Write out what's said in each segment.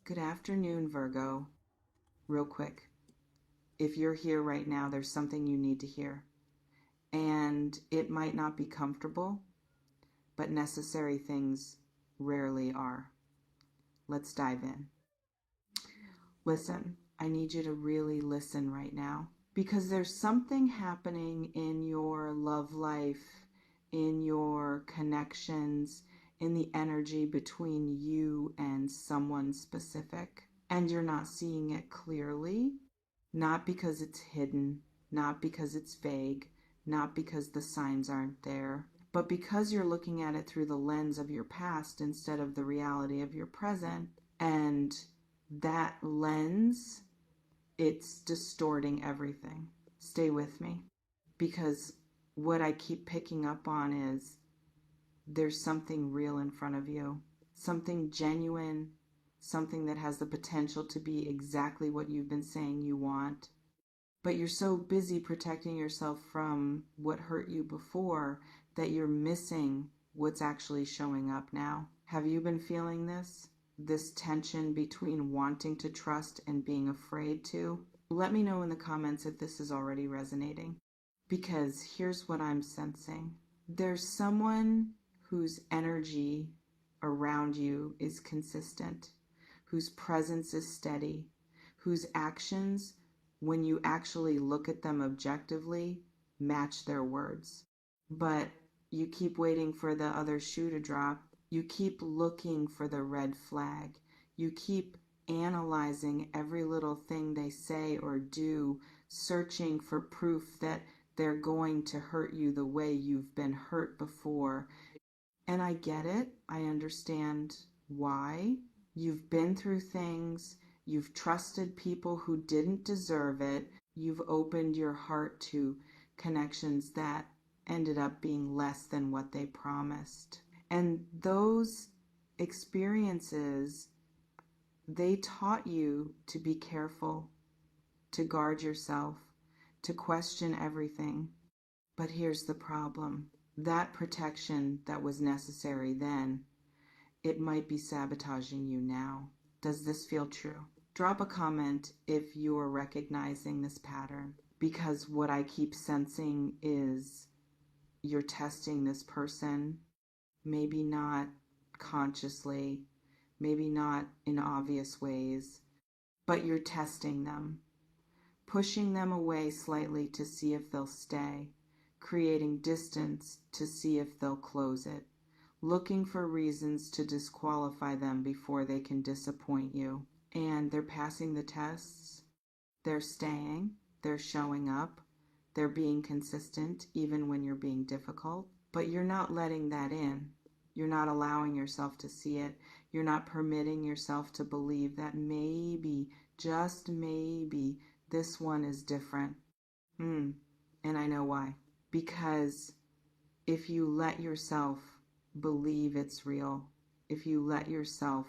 Good afternoon, Virgo. Real quick, if you're here right now, there's something you need to hear. And it might not be comfortable, but necessary things rarely are. Let's dive in. Listen, I need you to really listen right now because there's something happening in your love life, in your connections, in the energy between you and someone specific. And you're not seeing it clearly, not because it's hidden, not because it's vague, not because the signs aren't there, but because you're looking at it through the lens of your past instead of the reality of your present. And that lens, it's distorting everything. Stay with me, because what I keep picking up on is there's something real in front of you, something genuine, something that has the potential to be exactly what you've been saying you want. But you're so busy protecting yourself from what hurt you before that you're missing what's actually showing up now. Have you been feeling this? This tension between wanting to trust and being afraid to? Let me know in the comments if this is already resonating. Because here's what I'm sensing. There's someone whose energy around you is consistent, whose presence is steady, whose actions, when you actually look at them objectively, match their words. But you keep waiting for the other shoe to drop. You keep looking for the red flag. You keep analyzing every little thing they say or do, searching for proof that they're going to hurt you the way you've been hurt before. And I get it. I understand why. You've been through things. You've trusted people who didn't deserve it. You've opened your heart to connections that ended up being less than what they promised. And those experiences, they taught you to be careful, to guard yourself, to question everything. But here's the problem. That protection that was necessary then, it might be sabotaging you now. Does this feel true? Drop a comment if you're recognizing this pattern, because what I keep sensing is you're testing this person, maybe not consciously, maybe not in obvious ways, but you're testing them, pushing them away slightly to see if they'll stay, creating distance to see if they'll close it, looking for reasons to disqualify them before they can disappoint you. And they're passing the tests, they're staying, they're showing up, they're being consistent even when you're being difficult, but you're not letting that in. You're not allowing yourself to see it. You're not permitting yourself to believe that maybe, just maybe, this one is different. And I know why. Because if you let yourself believe it's real, if you let yourself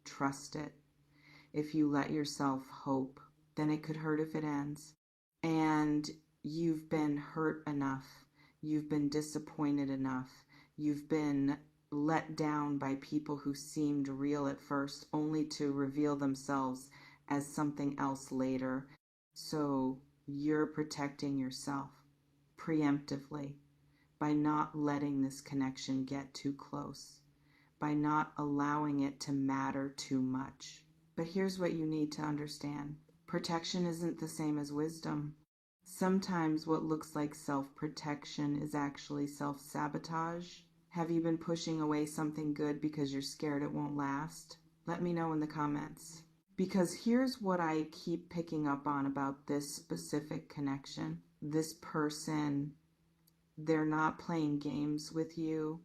trust it, if you let yourself hope, then it could hurt if it ends. And you've been hurt enough. You've been disappointed enough. You've been let down by people who seemed real at first, only to reveal themselves as something else later. So you're protecting yourself preemptively by not letting this connection get too close, by not allowing it to matter too much. But here's what you need to understand. Protection isn't the same as wisdom. Sometimes what looks like self-protection is actually self-sabotage. Have you been pushing away something good because you're scared it won't last? Let me know in the comments. Because here's what I keep picking up on about this specific connection. This person, they're not playing games with you.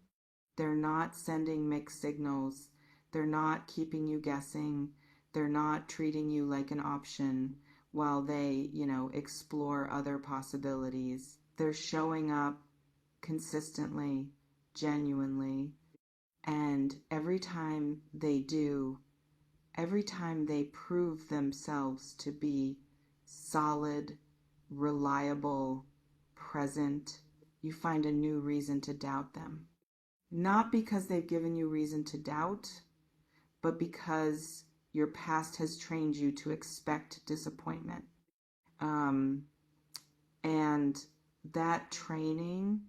They're not sending mixed signals. They're not keeping you guessing. They're not treating you like an option while they, explore other possibilities. They're showing up consistently, genuinely, and every time they do, every time they prove themselves to be solid, reliable, present, you find a new reason to doubt them. Not because they've given you reason to doubt, but because Your past has trained you to expect disappointment. Um, and that training,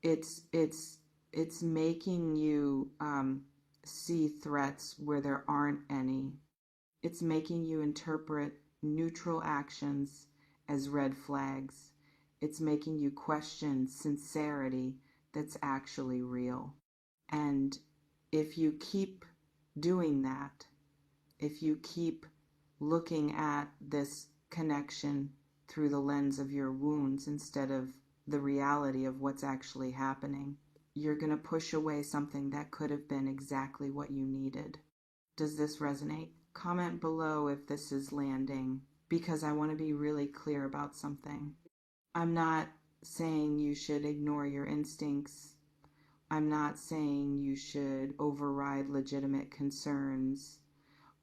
it's it's it's making you see threats where there aren't any. It's making you interpret neutral actions as red flags. It's making you question sincerity that's actually real. And if you keep doing that, if you keep looking at this connection through the lens of your wounds instead of the reality of what's actually happening, you're going to push away something that could have been exactly what you needed. Does this resonate? Comment below if this is landing, because I want to be really clear about something. I'm not saying you should ignore your instincts. I'm not saying you should override legitimate concerns.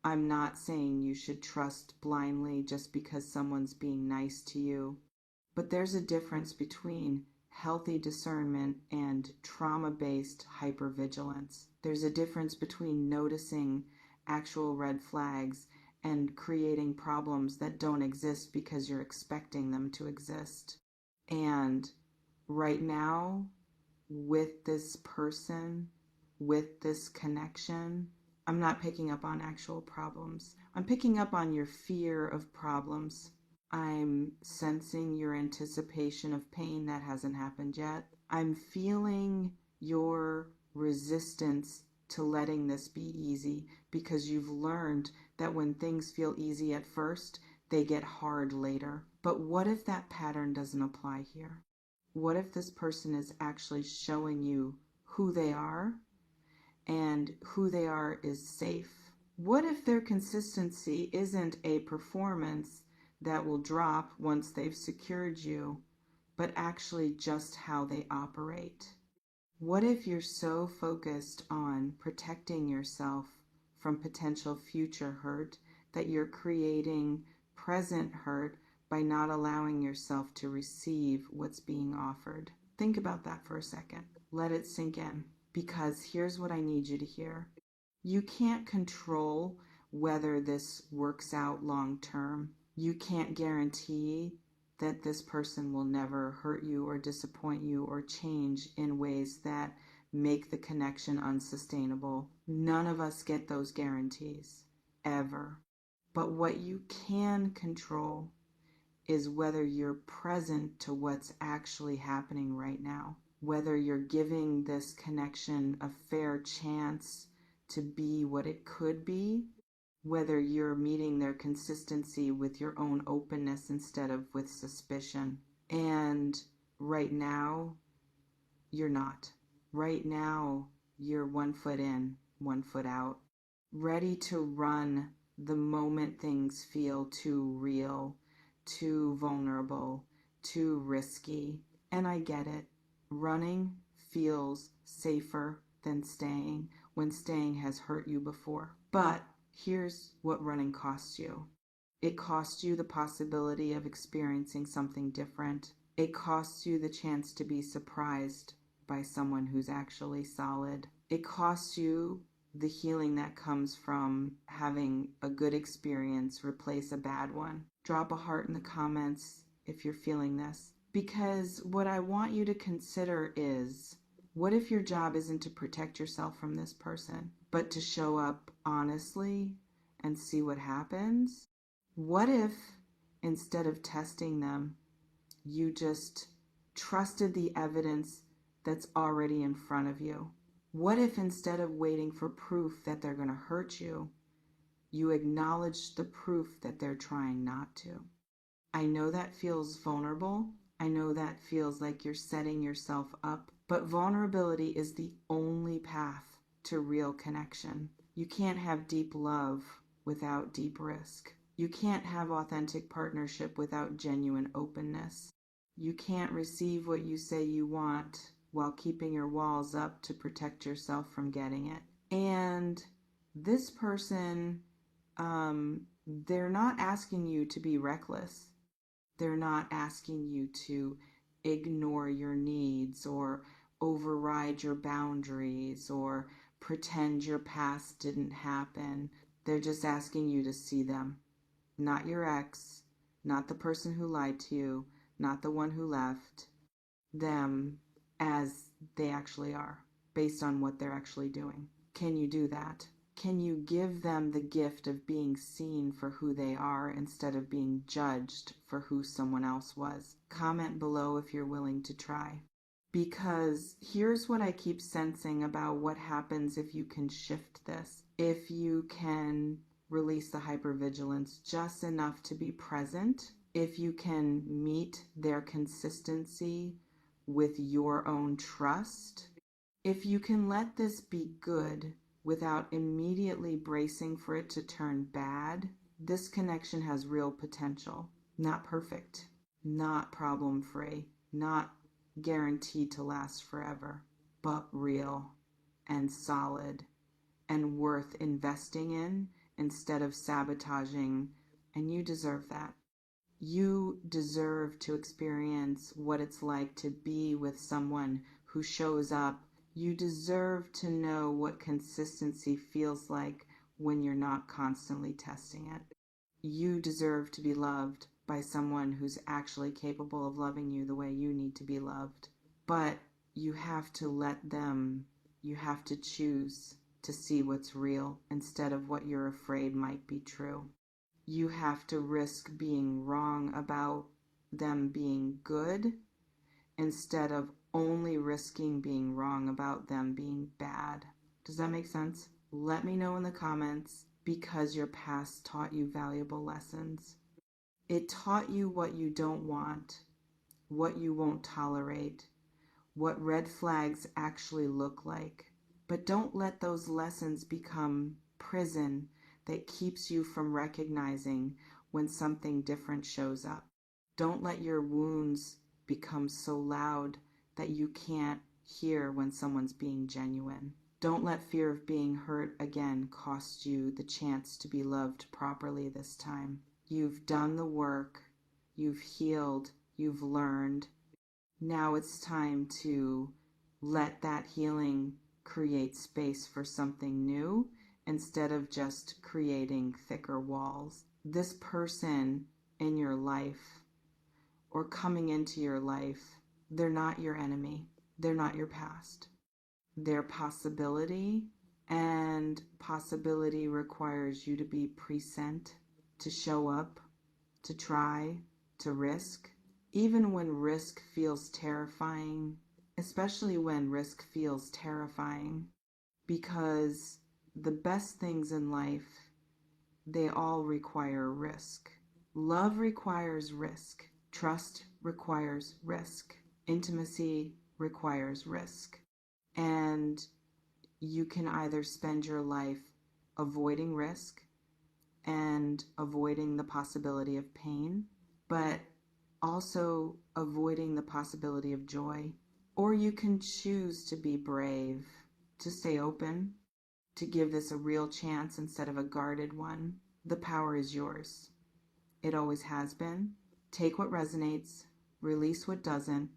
I'm not saying you should trust blindly just because someone's being nice to you. But there's a difference between healthy discernment and trauma-based hypervigilance. There's a difference between noticing actual red flags and creating problems that don't exist because you're expecting them to exist. And right now, with this person, with this connection, I'm not picking up on actual problems. I'm picking up on your fear of problems. I'm sensing your anticipation of pain that hasn't happened yet. I'm feeling your resistance to letting this be easy because you've learned that when things feel easy at first, they get hard later. But what if that pattern doesn't apply here? What if this person is actually showing you who they are, and who they are is safe? What if their consistency isn't a performance that will drop once they've secured you, but actually just how they operate? What if you're so focused on protecting yourself from potential future hurt that you're creating present hurt by not allowing yourself to receive what's being offered? Think about that for a second. Let it sink in, because here's what I need you to hear. You can't control whether this works out long term. You can't guarantee that this person will never hurt you or disappoint you or change in ways that make the connection unsustainable. None of us get those guarantees, ever. But what you can control is whether you're present to what's actually happening right now, whether you're giving this connection a fair chance to be what it could be, whether you're meeting their consistency with your own openness instead of with suspicion. And right now, you're not. Right now, you're 1 foot in, 1 foot out, ready to run the moment things feel too real, too vulnerable, too risky. And I get it. Running feels safer than staying when staying has hurt you before. But here's what running costs you. It costs you the possibility of experiencing something different. It costs you the chance to be surprised by someone who's actually solid. It costs you the healing that comes from having a good experience replace a bad one. Drop a heart in the comments if you're feeling this. Because what I want you to consider is, what if your job isn't to protect yourself from this person, but to show up honestly and see what happens? What if, instead of testing them, you just trusted the evidence that's already in front of you? What if, instead of waiting for proof that they're going to hurt you, you acknowledge the proof that they're trying not to? I know that feels vulnerable. I know that feels like you're setting yourself up, but vulnerability is the only path to real connection. You can't have deep love without deep risk. You can't have authentic partnership without genuine openness. You can't receive what you say you want while keeping your walls up to protect yourself from getting it. And this person, they're not asking you to be reckless. They're not asking you to ignore your needs or override your boundaries or pretend your past didn't happen. They're just asking you to see them. Not your ex, not the person who lied to you, not the one who left. Them as they actually are, based on what they're actually doing. Can you do that? Can you give them the gift of being seen for who they are instead of being judged for who someone else was? Comment below if you're willing to try. Because here's what I keep sensing about what happens if you can shift this. If you can release the hypervigilance just enough to be present, if you can meet their consistency with your own trust, if you can let this be good without immediately bracing for it to turn bad, this connection has real potential. Not perfect, not problem-free, not guaranteed to last forever, but real and solid and worth investing in instead of sabotaging, and you deserve that. You deserve to experience what it's like to be with someone who shows up. You deserve to know what consistency feels like when you're not constantly testing it. You deserve to be loved by someone who's actually capable of loving you the way you need to be loved. But you have to let them, you have to choose to see what's real instead of what you're afraid might be true. You have to risk being wrong about them being good instead of only risking being wrong about them being bad. Does that make sense? Let me know in the comments, because your past taught you valuable lessons. It taught you what you don't want, what you won't tolerate, what red flags actually look like. But don't let those lessons become prison that keeps you from recognizing when something different shows up. Don't let your wounds become so loud that you can't hear when someone's being genuine. Don't let fear of being hurt again cost you the chance to be loved properly this time. You've done the work, you've healed, you've learned. Now it's time to let that healing create space for something new instead of just creating thicker walls. This person in your life or coming into your life, they're not your enemy. They're not your past. They're possibility, and possibility requires you to be present, to show up, to try, to risk. Even when risk feels terrifying, especially when risk feels terrifying, because the best things in life, they all require risk. Love requires risk. Trust requires risk. Intimacy requires risk. And you can either spend your life avoiding risk and avoiding the possibility of pain, but also avoiding the possibility of joy. Or you can choose to be brave, to stay open, to give this a real chance instead of a guarded one. The power is yours. It always has been. Take what resonates, release what doesn't,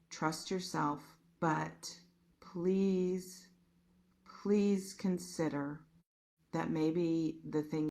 trust yourself, but please consider that maybe the thing